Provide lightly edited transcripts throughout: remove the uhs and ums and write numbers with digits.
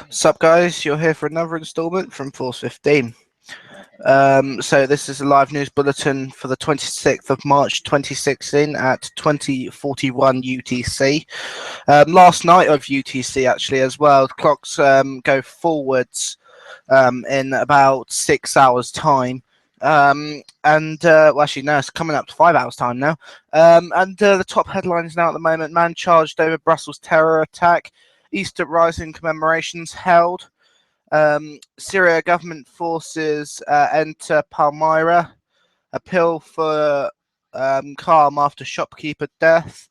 Sup guys, you're here for another instalment from Force 15. So this is a live news bulletin for the 26th of March 2016 at 20:41 UTC. Last night of UTC actually as well. The clocks go forwards in about 6 hours time. Well, actually, no, it's coming up to 5 hours time now. The top headlines now at the moment: man charged over Brussels terror attack. Easter Rising commemorations held. Syria government forces enter Palmyra. Appeal for calm after shopkeeper death.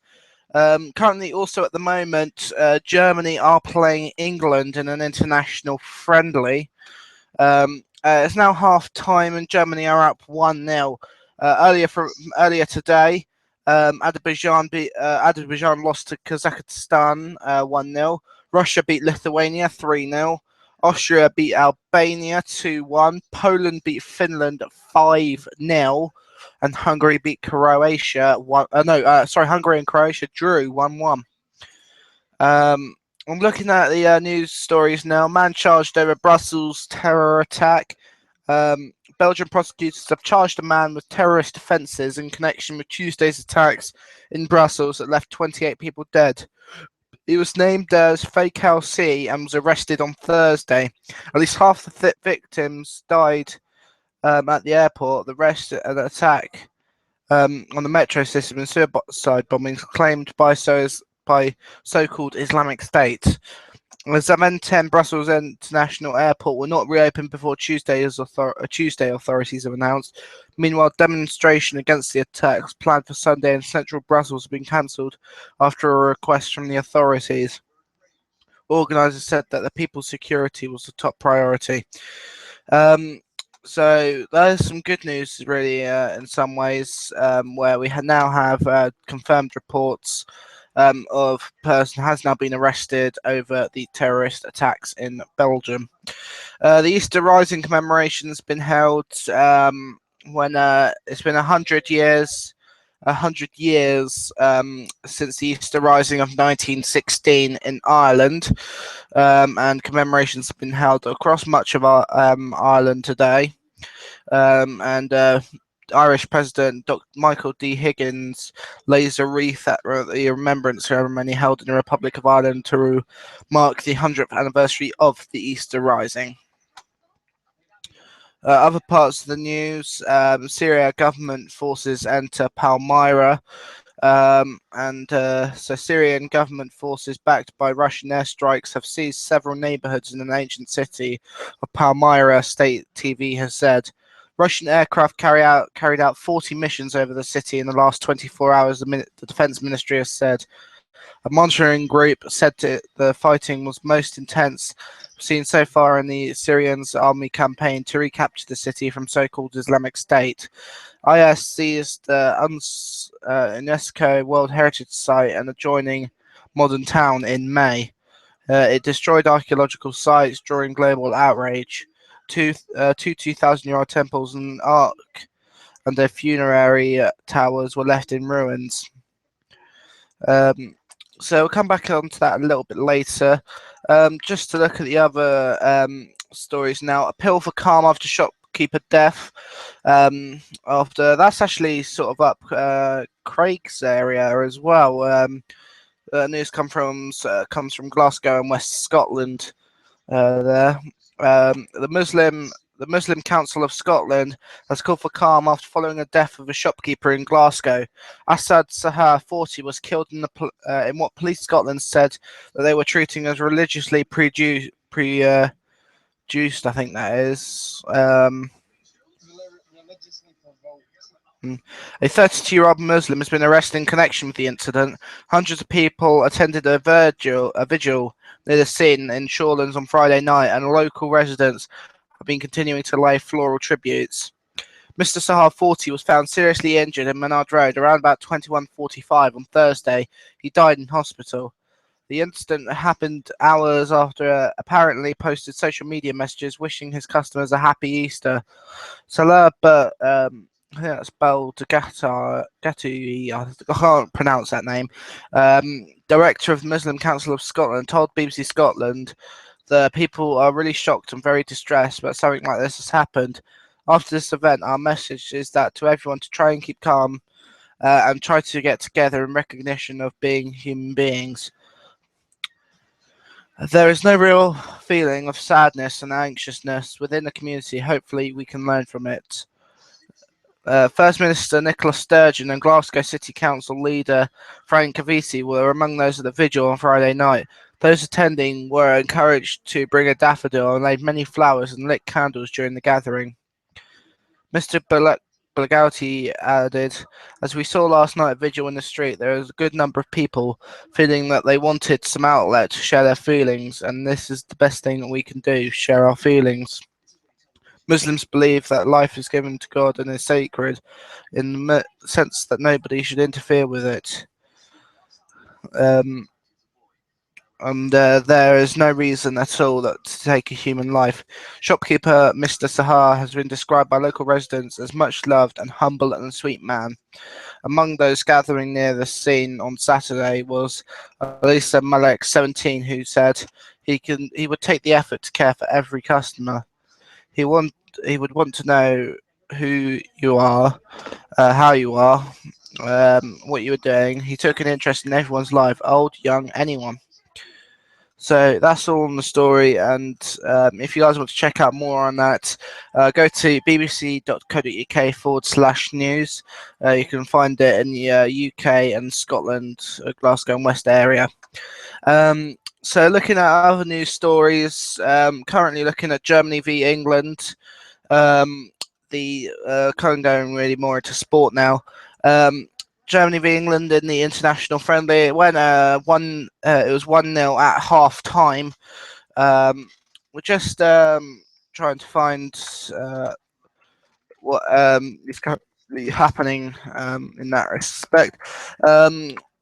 Currently, also at the moment, Germany are playing England in an international friendly. It's now half time and Germany are up 1-0. Earlier today, Azerbaijan lost to Kazakhstan 1-0. Russia beat Lithuania 3-0. Austria beat Albania 2-1. Poland beat Finland 5-0. And Hungary beat Croatia Hungary and Croatia drew 1-1. I'm looking at the news stories now. Man charged over Brussels terror attack. Belgian prosecutors have charged a man with terrorist offences in connection with Tuesday's attacks in Brussels that left 28 people dead. He was named as Faisal C and was arrested on Thursday. At least half the victims died at the airport. The rest of the attack on the metro system and suicide bombings claimed by so-called Islamic State. The Zaventem Brussels International Airport will not reopen before Tuesday, authorities have announced. Meanwhile, demonstration against the attacks planned for Sunday in central Brussels have been cancelled after a request from the authorities. Organisers said that the people's security was the top priority. So there's some good news, really, in some ways, where we now have confirmed reports of a person has now been arrested over the terrorist attacks in Belgium. The Easter Rising commemoration has been held when it's been 100 years. 100 years since the Easter Rising of 1916 in Ireland, and commemorations have been held across much of Ireland today. Irish President Dr. Michael D. Higgins lays a wreath at the remembrance ceremony held in the Republic of Ireland to mark the 100th anniversary of the Easter Rising. Other parts of the news: Syria government forces enter Palmyra. So Syrian government forces backed by Russian airstrikes have seized several neighborhoods in an ancient city of Palmyra, state TV has said. Russian aircraft carried out 40 missions over the city in the last 24 hours, the defense ministry has said. A monitoring group said the fighting was most intense seen so far in the Syrian army campaign to recapture the city from so-called Islamic State. IS seized the UNESCO World Heritage Site and adjoining modern town in May. It destroyed archaeological sites, drawing global outrage. Two 2,000-year-old temples and ark and their funerary towers were left in ruins. So we'll come back onto that a little bit later. Just to look at the other stories now. Appeal for calm after shopkeeper death. After that's actually sort of up Craig's area as well. News comes from Glasgow and West Scotland. There. The Muslim Council of Scotland has called for calm after following the death of a shopkeeper in Glasgow. Assad Sahar, 40, was killed in what police Scotland said that they were treating as religiously prejudiced. I think that is. A 32-year-old Muslim has been arrested in connection with the incident. Hundreds of people attended a vigil near the scene in Shawlands on Friday night, and local residents have been continuing to lay floral tributes. Mr. Sahar, 40, was found seriously injured in Menard Road around about 21:45 on Thursday. He died in hospital. The incident happened hours after apparently posted social media messages wishing his customers a happy Easter. Salah, but I think that's spelled Gatui. I can't pronounce that name. Director of the Muslim Council of Scotland told BBC Scotland the people are really shocked and very distressed that something like this has happened. After this event, our message is that to everyone to try and keep calm and try to get together in recognition of being human beings. There is no real feeling of sadness and anxiousness within the community. Hopefully, we can learn from it. First Minister Nicola Sturgeon and Glasgow City Council leader Frank Cavisi were among those at the vigil on Friday night. Those attending were encouraged to bring a daffodil and laid many flowers and lit candles during the gathering. Mr. Blagauti added, "As we saw last night at Vigil in the street, there was a good number of people feeling that they wanted some outlet to share their feelings, and this is the best thing that we can do, share our feelings. Muslims believe that life is given to God and is sacred in the sense that nobody should interfere with it. There is no reason at all to take a human life." Shopkeeper Mr. Sahar has been described by local residents as much loved and humble and sweet man. Among those gathering near the scene on Saturday was Alisa Malek, 17, who said he would take the effort to care for every customer. He would want to know who you are, how you are, what you were doing. He took an interest in everyone's life, old, young, anyone. So that's all on the story, and if you guys want to check out more on that, go to bbc.co.uk/news. You can find it in the UK and Scotland, Glasgow and West area. So looking at other news stories, currently looking at Germany v England. Kind of going really more into sport now. Germany v England in the international friendly. It went it was 1-0 at half time. We're just trying to find what is currently happening in that respect.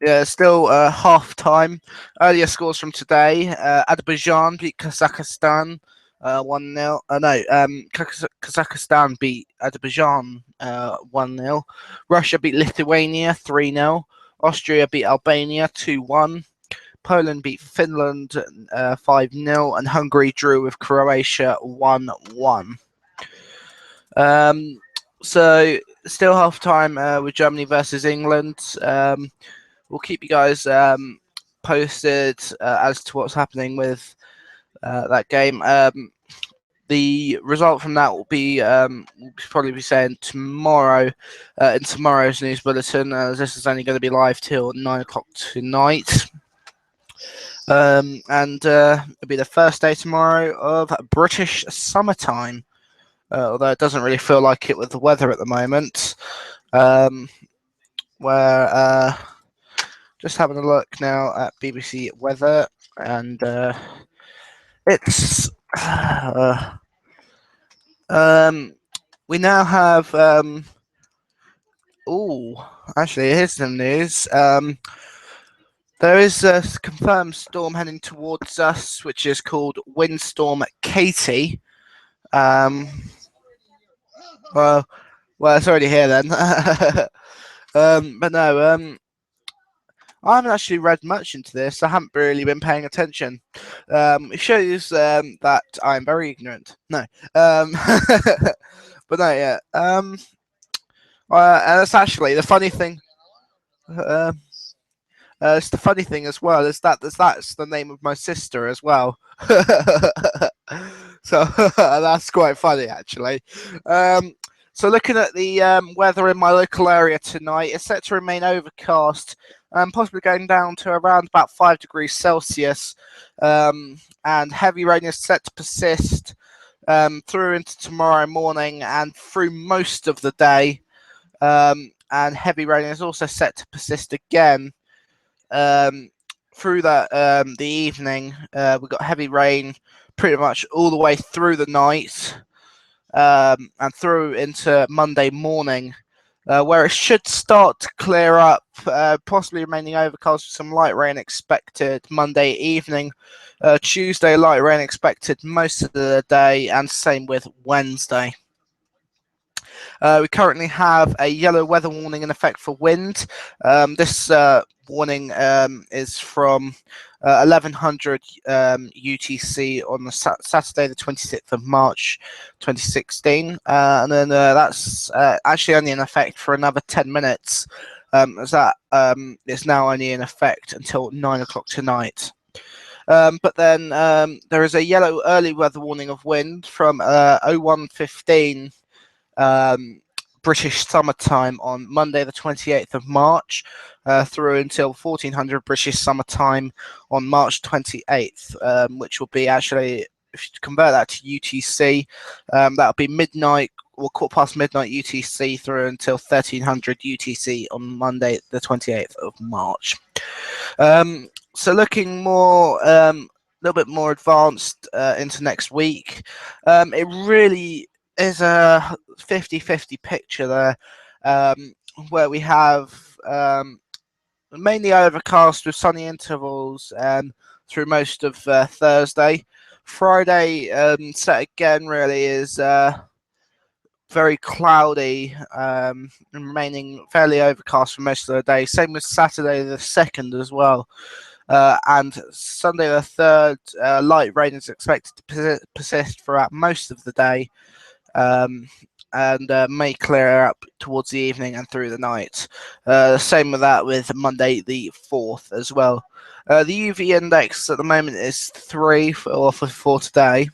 Yeah, still half time. Earlier scores from today: Azerbaijan beat Kazakhstan 1-0. Kazakhstan beat Azerbaijan 1-0. Russia beat Lithuania 3-0. Austria beat Albania 2-1. Poland beat Finland 5-0, and Hungary drew with Croatia 1-1. So still half time with Germany versus England. We'll keep you guys posted as to what's happening with that game. The result from that will be we'll probably be saying tomorrow in tomorrow's news bulletin. This is only going to be live till 9 o'clock tonight. And it'll be the first day tomorrow of British summertime, although it doesn't really feel like it with the weather at the moment. Where just having a look now at BBC weather, and it's we now have actually here's some news. There is a confirmed storm heading towards us, which is called Windstorm Katie. Well, it's already here then. But no, I haven't actually read much into this. I haven't really been paying attention. It shows that I'm very ignorant. No, but no, yeah. And that's actually the funny thing. It's the funny thing as well is that that's the name of my sister as well. So that's quite funny actually. So looking at the weather in my local area tonight, it's set to remain overcast, possibly going down to around about 5 degrees Celsius, and heavy rain is set to persist through into tomorrow morning and through most of the day, and heavy rain is also set to persist again through that the evening. We've got heavy rain pretty much all the way through the night, and through into Monday morning, where it should start to clear up, possibly remaining overcast with some light rain expected Monday evening. Tuesday, light rain expected most of the day, and same with Wednesday. We currently have a yellow weather warning in effect for wind. This warning is from 1100 UTC on the Saturday, the 26th of March, 2016, and then that's actually only in effect for another 10 minutes, as that is now only in effect until 9 o'clock tonight. But then there is a yellow early weather warning of wind from 01:15 British summertime on Monday the 28th of March through until 1400 British summertime on March 28th, which will be actually, if you convert that to UTC, that'll be midnight or quarter past midnight UTC through until 1300 UTC on Monday the 28th of March. So looking more, a little bit more advanced into next week, it really is a 50-50 picture there, where we have mainly overcast with sunny intervals through most of Thursday. Friday set again really is very cloudy, and remaining fairly overcast for most of the day. Same with Saturday the 2nd as well. And Sunday the 3rd, light rain is expected to persist throughout most of the day, and may clear up towards the evening and through the night. Same with that with Monday the 4th as well. The UV index at the moment is 3 for today,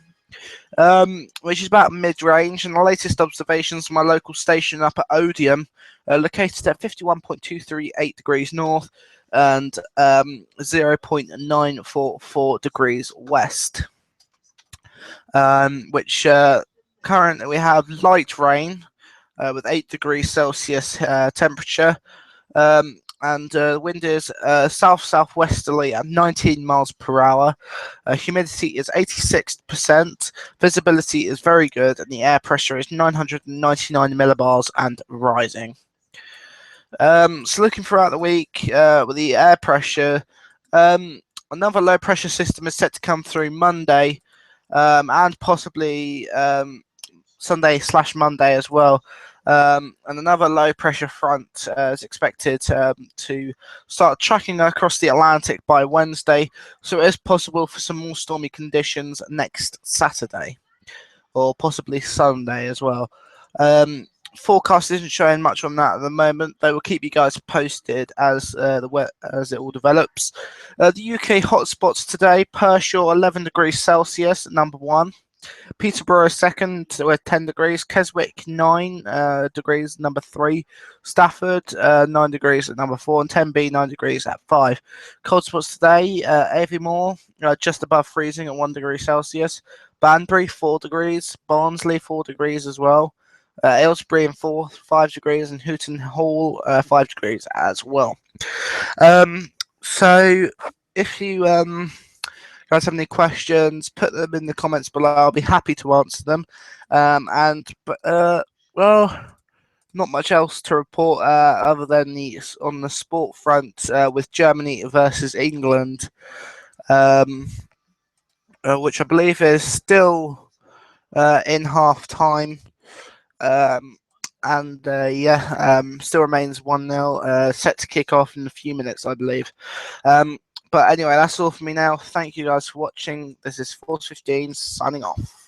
which is about mid-range, and the latest observations from my local station up at Odium, located at 51.238 degrees north and 0.944 degrees west, which currently we have light rain with 8 degrees Celsius temperature, and the wind is south-southwesterly at 19 miles per hour. Humidity is 86%, visibility is very good, and the air pressure is 999 millibars and rising. So looking throughout the week with the air pressure, another low pressure system is set to come through Monday, and possibly Sunday/Monday as well. And another low pressure front is expected to start tracking across the Atlantic by Wednesday, so it is possible for some more stormy conditions next Saturday or possibly Sunday as well. Forecast isn't showing much on that at the moment, though we'll keep you guys posted as as it all develops. The UK hotspots today: Pershore 11 degrees Celsius, number 1. Peterborough 2nd with 10 degrees. Keswick 9 degrees, number 3. Stafford 9 degrees at number 4, and Tenby 9 degrees at 5. Cold spots today: Aviemore just above freezing at 1 degree Celsius. Banbury 4 degrees. Barnsley 4 degrees as well. Aylesbury in 5 degrees, and Houghton Hall 5 degrees as well. So if you guys have any questions, put them in the comments below. I'll be happy to answer them. Well, not much else to report other than on the sport front with Germany versus England, which I believe is still in half time. Still remains 1-0, set to kick off in a few minutes, I believe. But anyway, that's all for me now. Thank you guys for watching. This is Force 15 signing off.